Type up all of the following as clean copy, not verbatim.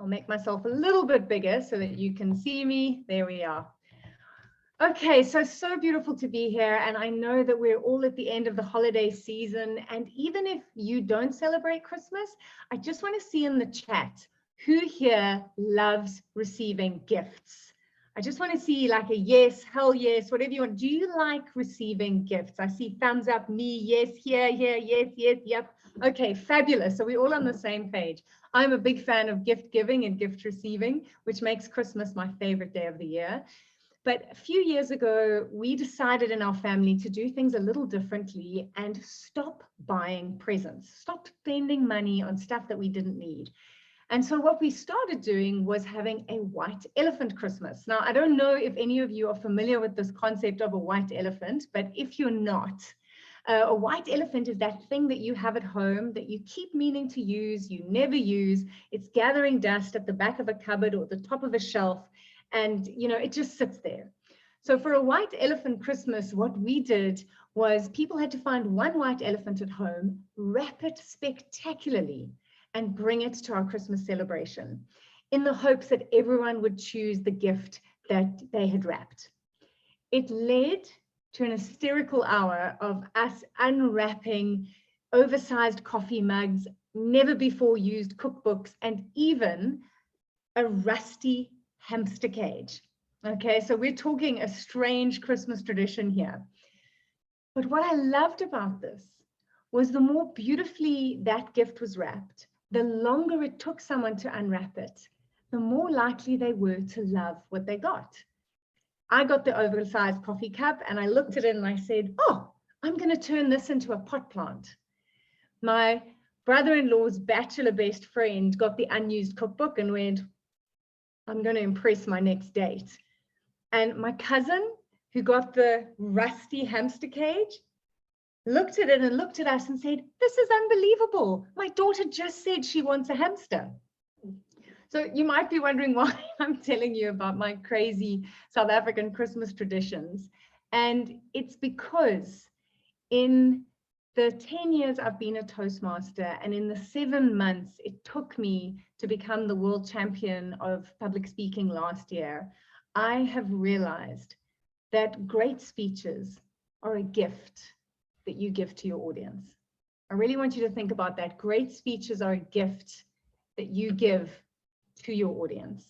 I'll make myself a little bit bigger so that you can see me. There we are. Okay, so beautiful to be here. And I know that we're all at the end of the holiday season. And even if you don't celebrate Christmas, I just want to see in the chat, who here loves receiving gifts? I just want to see like a yes, hell yes, whatever you want. Do you like receiving gifts? I see thumbs up, me, yes, here, yes, yep. Okay, fabulous. So we're all on the same page. I'm a big fan of gift giving and gift receiving, which makes Christmas my favorite day of the year. But a few years ago, we decided in our family to do things a little differently and stop buying presents, stop spending money on stuff that we didn't need. And so what we started doing was having a white elephant Christmas. Now, I don't know if any of you are familiar with this concept of a white elephant, but if you're not, a white elephant is that thing that you have at home that you keep meaning to use, you never use. It's gathering dust at the back of a cupboard or the top of a shelf. And, you know, it just sits there. So for a white elephant Christmas, what we did was people had to find one white elephant at home, wrap it spectacularly, and bring it to our Christmas celebration in the hopes that everyone would choose the gift that they had wrapped. It led to an hysterical hour of us unwrapping oversized coffee mugs, never before used cookbooks, and even a rusty hamster cage. Okay, so we're talking a strange Christmas tradition here. But what I loved about this was the more beautifully that gift was wrapped, the longer it took someone to unwrap it, the more likely they were to love what they got. I got the oversized coffee cup and I looked at it and I said, oh, I'm going to turn this into a pot plant. My brother-in-law's bachelor best friend got the unused cookbook and went, I'm going to impress my next date. And my cousin, who got the rusty hamster cage, looked at it and looked at us and said, this is unbelievable. My daughter just said she wants a hamster. So you might be wondering why I'm telling you about my crazy South African Christmas traditions. And it's because in the 10 years I've been a Toastmaster, and in the 7 months it took me to become the world champion of public speaking last year, I have realized that great speeches are a gift that you give to your audience. I really want you to think about that. Great speeches are a gift that you give to your audience.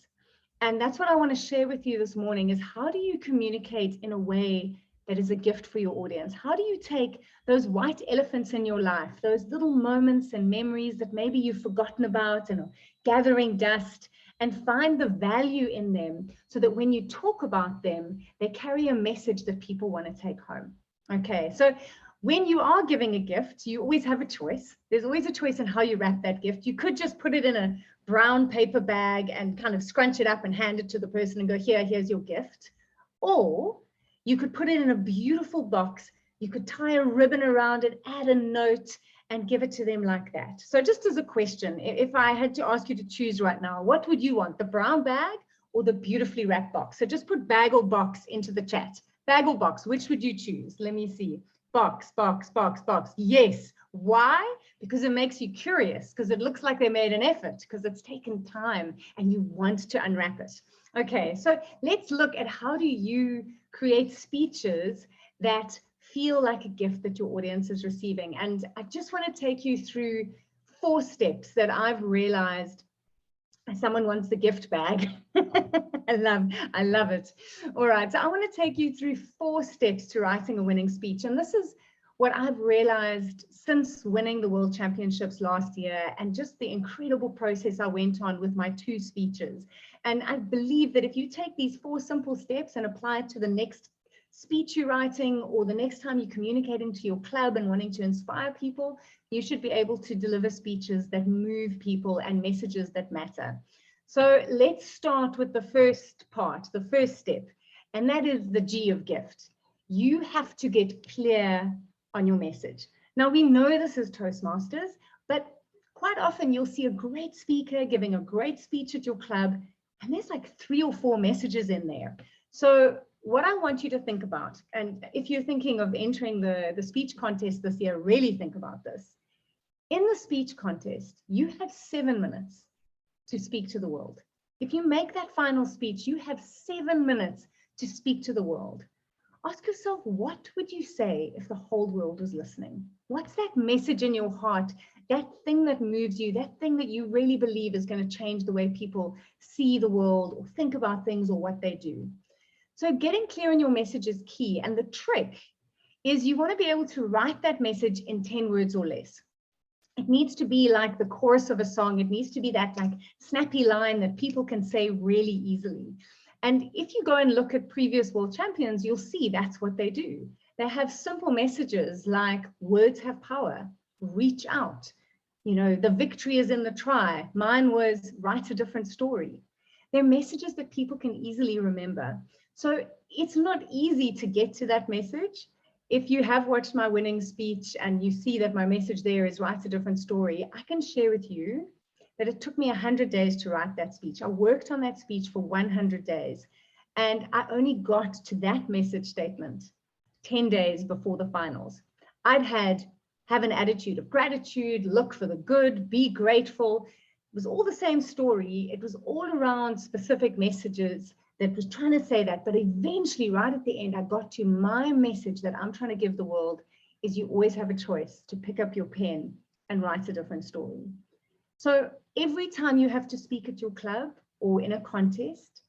And that's what I want to share with you this morning is how do you communicate in a way that is a gift for your audience? How do you take those white elephants in your life, those little moments and memories that maybe you've forgotten about and are gathering dust, and find the value in them so that when you talk about them, they carry a message that people want to take home? Okay, so when you are giving a gift, you always have a choice. There's always a choice in how you wrap that gift. You could just put it in a brown paper bag and kind of scrunch it up and hand it to the person and go, here's your gift. Or you could put it in a beautiful box. You could tie a ribbon around it, add a note, and give it to them like that. So just as a question, if I had to ask you to choose right now, what would you want, the brown bag or the beautifully wrapped box? So just put bag or box into the chat. Bag or box, which would you choose? Let me see. Box, box, box, box. Yes. Why? Because it makes you curious, because it looks like they made an effort, because it's taken time and you want to unwrap it. Okay, so let's look at how do you create speeches that feel like a gift that your audience is receiving. And I just want to take you through 4 steps that I've realized. Someone wants the gift bag. I love it. All right, so I want to take you through 4 steps to writing a winning speech. And this is what I've realized since winning the World Championships last year, and just the incredible process I went on with my 2 speeches. And I believe that if you take these 4 simple steps and apply it to the next speech you're writing, or the next time you're communicating to your club and wanting to inspire people, you should be able to deliver speeches that move people and messages that matter. So let's start with the first part, the first step, and that is the G of gift. You have to get clear on your message. Now, we know this is Toastmasters, but quite often you'll see a great speaker giving a great speech at your club, and there's like 3 or 4 messages in there. So what I want you to think about, and if you're thinking of entering the speech contest this year, really think about this. In the speech contest, you have 7 minutes to speak to the world. If you make that final speech, you have 7 minutes to speak to the world. Ask yourself, what would you say if the whole world was listening? What's that message in your heart, that thing that moves you, that thing that you really believe is going to change the way people see the world or think about things or what they do? So getting clear on your message is key. And the trick is you want to be able to write that message in 10 words or less. It needs to be like the chorus of a song. It needs to be that like snappy line that people can say really easily. And if you go and look at previous world champions, you'll see that's what they do. They have simple messages like words have power, reach out. You know, the victory is in the try. Mine was write a different story. They're messages that people can easily remember. So it's not easy to get to that message. If you have watched my winning speech and you see that my message there is write a different story, I can share with you that it took me 100 days to write that speech. I worked on that speech for 100 days, and I only got to that message statement 10 days before the finals. I'd have an attitude of gratitude, look for the good, be grateful. It was all the same story. It was all around specific messages that was trying to say that, but eventually right at the end, I got to my message that I'm trying to give the world is you always have a choice to pick up your pen and write a different story. So every time you have to speak at your club or in a contest,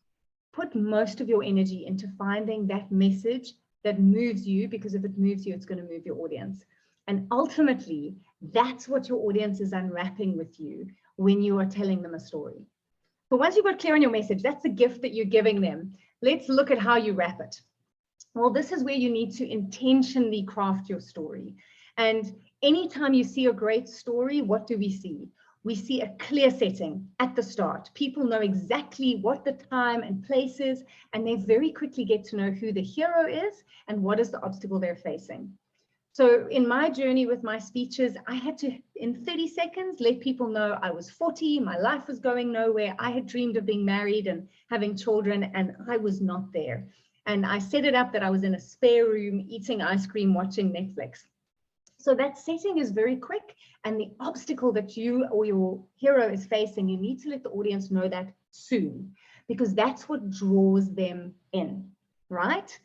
put most of your energy into finding that message that moves you, because if it moves you, it's going to move your audience. And ultimately, that's what your audience is unwrapping with you when you are telling them a story. But once you've got clear on your message, that's the gift that you're giving them. Let's look at how you wrap it. Well, this is where you need to intentionally craft your story. And anytime you see a great story, what do we see? We see a clear setting at the start. People know exactly what the time and place is, and they very quickly get to know who the hero is and what is the obstacle they're facing. So in my journey with my speeches, I had to, in 30 seconds, let people know I was 40, my life was going nowhere. I had dreamed of being married and having children, and I was not there. And I set it up that I was in a spare room, eating ice cream, watching Netflix. So that setting is very quick, and the obstacle that you or your hero is facing, you need to let the audience know that soon, because that's what draws them in, right?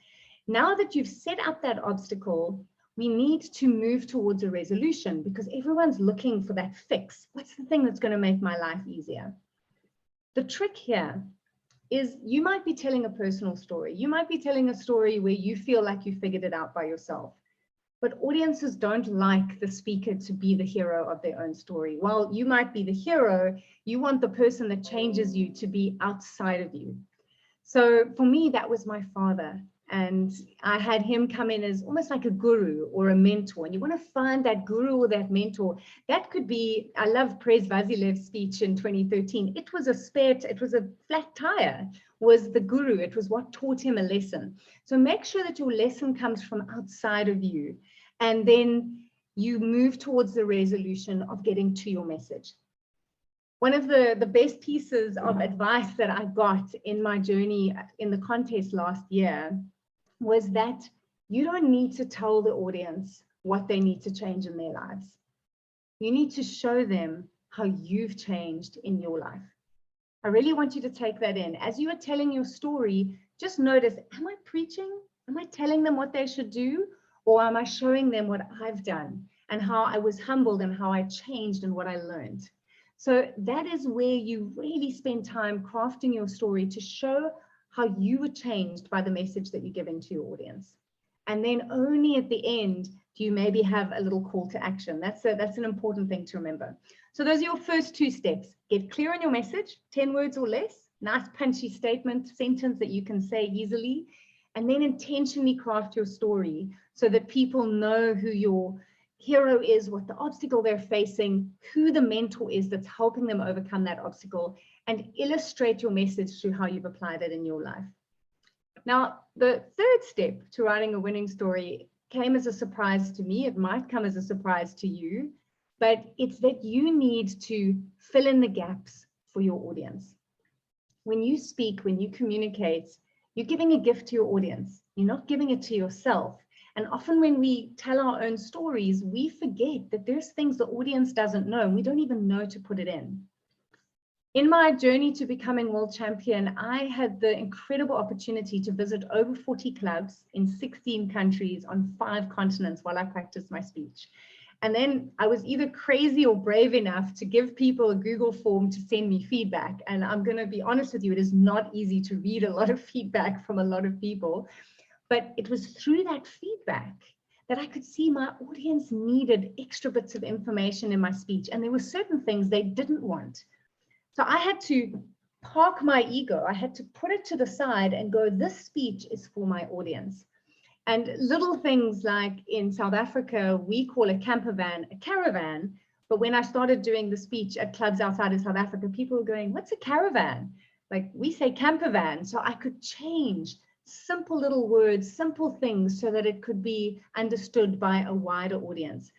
Now that you've set up that obstacle, we need to move towards a resolution, because everyone's looking for that fix. What's the thing that's going to make my life easier? The trick here is you might be telling a personal story. You might be telling a story where you feel like you figured it out by yourself. But audiences don't like the speaker to be the hero of their own story. While you might be the hero, you want the person that changes you to be outside of you. So for me, that was my father. And I had him come in as almost like a guru or a mentor. And you want to find that guru or that mentor. That could be, I love Prez Vasilev's speech in 2013. It was a flat tire was the guru. It was what taught him a lesson. So make sure that your lesson comes from outside of you. And then you move towards the resolution of getting to your message. One of the best pieces of advice that I got in my journey in the contest last year was that you don't need to tell the audience what they need to change in their lives. You need to show them how you've changed in your life. I really want you to take that in. As you are telling your story, just notice, am I preaching? Am I telling them what they should do? Or am I showing them what I've done and how I was humbled and how I changed and what I learned? So that is where you really spend time crafting your story to show how you were changed by the message that you're giving to your audience. And then only at the end do you maybe have a little call to action. That's an important thing to remember. So those are your first 2 steps. Get clear on your message, 10 words or less, nice punchy statement, sentence that you can say easily, and then intentionally craft your story so that people know who your hero is, what the obstacle they're facing, who the mentor is that's helping them overcome that obstacle, and illustrate your message through how you've applied it in your life. Now, the third step to writing a winning story came as a surprise to me. It might come as a surprise to you, but it's that you need to fill in the gaps for your audience. When you speak, when you communicate, you're giving a gift to your audience. You're not giving it to yourself. And often when we tell our own stories, we forget that there's things the audience doesn't know, and we don't even know to put it in. In my journey to becoming world champion, I had the incredible opportunity to visit over 40 clubs in 16 countries on 5 continents while I practiced my speech. And then I was either crazy or brave enough to give people a Google form to send me feedback. And I'm going to be honest with you, it is not easy to read a lot of feedback from a lot of people. But it was through that feedback that I could see my audience needed extra bits of information in my speech. And there were certain things they didn't want. So I had to park my ego. I had to put it to the side and go, this speech is for my audience. And little things like in South Africa, we call a camper van a caravan. But when I started doing the speech at clubs outside of South Africa, people were going, what's a caravan? Like we say camper van. So I could change simple little words, simple things so that it could be understood by a wider audience.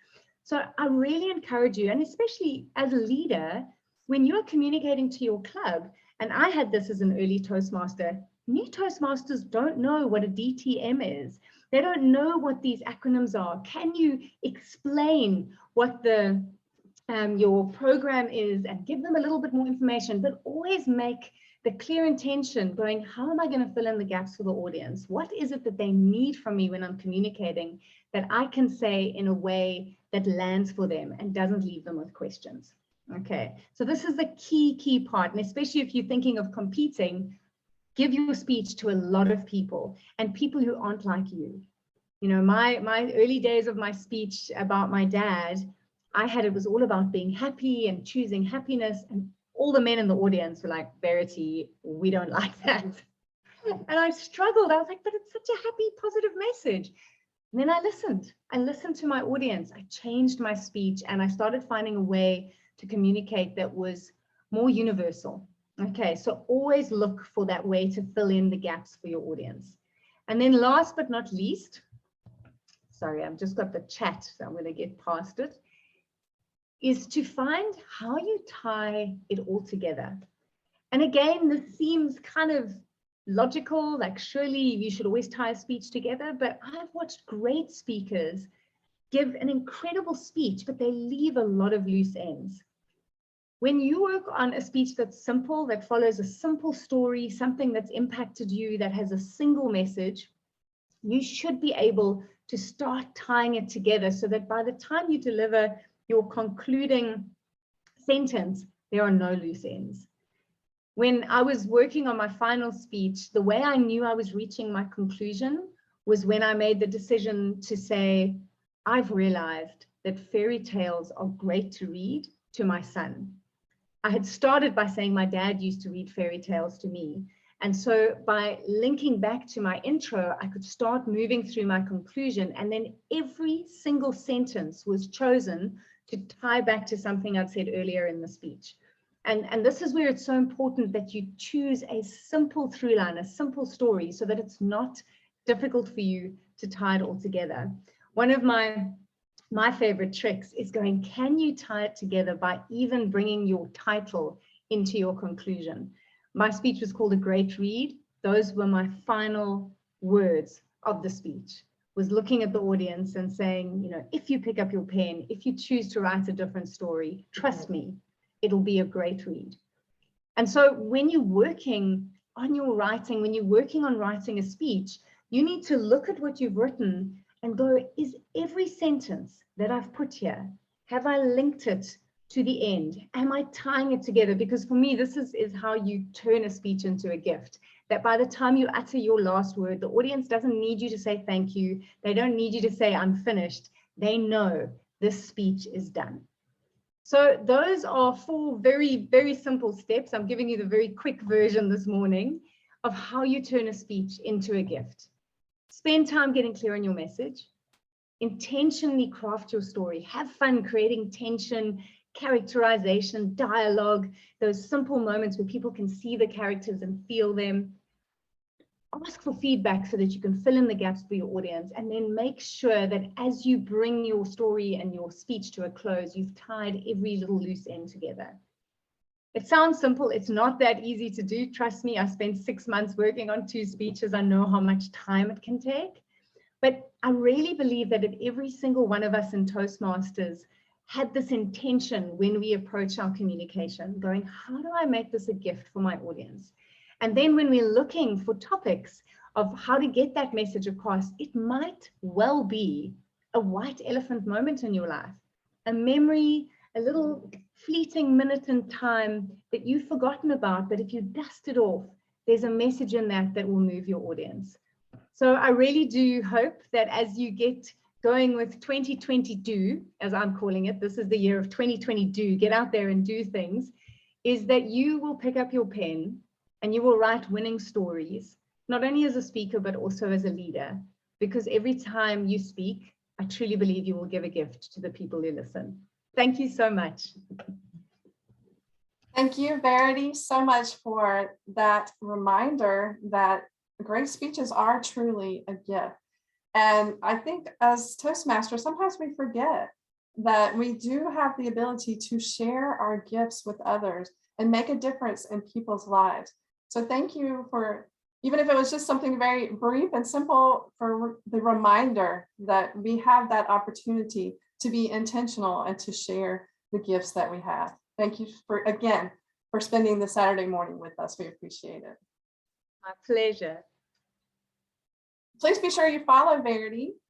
So I really encourage you, and especially as a leader, when you're communicating to your club, and I had this as an early Toastmaster, new Toastmasters don't know what a DTM is. They don't know what these acronyms are. Can you explain what your program is and give them a little bit more information, but always make the clear intention going, how am I going to fill in the gaps for the audience? What is it that they need from me when I'm communicating that I can say in a way that lands for them and doesn't leave them with questions? Okay, so this is the key part, and especially if you're thinking of competing, give your speech to a lot of people and people who aren't like you. You know, my early days of my speech about my dad, it was all about being happy and choosing happiness, and all the men in the audience were like, Verity, we don't like that. And I struggled. I was like, but it's such a happy, positive message. And then I listened to my audience. I changed my speech and I started finding a way to communicate that was more universal. Okay, so always look for that way to fill in the gaps for your audience. And then last but not least, sorry, I've just got the chat, so I'm going to get past it, is to find how you tie it all together. And again, this seems kind of logical, like surely you should always tie a speech together, but I've watched great speakers give an incredible speech, but they leave a lot of loose ends. When you work on a speech that's simple, that follows a simple story, something that's impacted you, that has a single message, you should be able to start tying it together so that by the time you deliver your concluding sentence, there are no loose ends. When I was working on my final speech, the way I knew I was reaching my conclusion was when I made the decision to say, I've realized that fairy tales are great to read to my son. I had started by saying my dad used to read fairy tales to me. And so by linking back to my intro, I could start moving through my conclusion. And then every single sentence was chosen to tie back to something I'd said earlier in the speech. And this is where it's so important that you choose a simple through line, a simple story, so that it's not difficult for you to tie it all together. One of my favorite tricks is going, can you tie it together by even bringing your title into your conclusion? My speech was called A Great Read. Those were my final words of the speech, was looking at the audience and saying, you know, if you pick up your pen, if you choose to write a different story, trust me, it'll be a great read. And so when you're working on your writing, when you're working on writing a speech, you need to look at what you've written and go, is every sentence that I've put here, have I linked it to the end? Am I tying it together? Because for me, this is how you turn a speech into a gift. That by the time you utter your last word, the audience doesn't need you to say thank you. They don't need you to say I'm finished. They know this speech is done. So those are 4 very, very simple steps. I'm giving you the very quick version this morning of how you turn a speech into a gift. Spend time getting clear on your message. Intentionally craft your story. Have fun creating tension, characterization, dialogue, those simple moments where people can see the characters and feel them. Ask for feedback so that you can fill in the gaps for your audience, and then make sure that as you bring your story and your speech to a close, you've tied every little loose end together. It sounds simple. It's not that easy to do. Trust me, I spent 6 months working on 2 speeches. I know how much time it can take. But I really believe that if every single one of us in Toastmasters had this intention when we approach our communication, going, how do I make this a gift for my audience? And then when we're looking for topics of how to get that message across, it might well be a white elephant moment in your life, a memory, a little fleeting minute in time that you've forgotten about, but if you dust it off, there's a message in that that will move your audience. So I really do hope that as you get going with 2020 as I'm calling it, this is the year of 2020 get out there and do things, is that you will pick up your pen and you will write winning stories, not only as a speaker, but also as a leader, because every time you speak, I truly believe you will give a gift to the people who listen. Thank you so much. Thank you, Verity, so much for that reminder that great speeches are truly a gift. And I think as Toastmasters, sometimes we forget that we do have the ability to share our gifts with others and make a difference in people's lives. So thank you for, even if it was just something very brief and simple, for the reminder that we have that opportunity to be intentional and to share the gifts that we have. Thank you for, again, for spending the Saturday morning with us. We appreciate it. My pleasure. Please be sure you follow Verity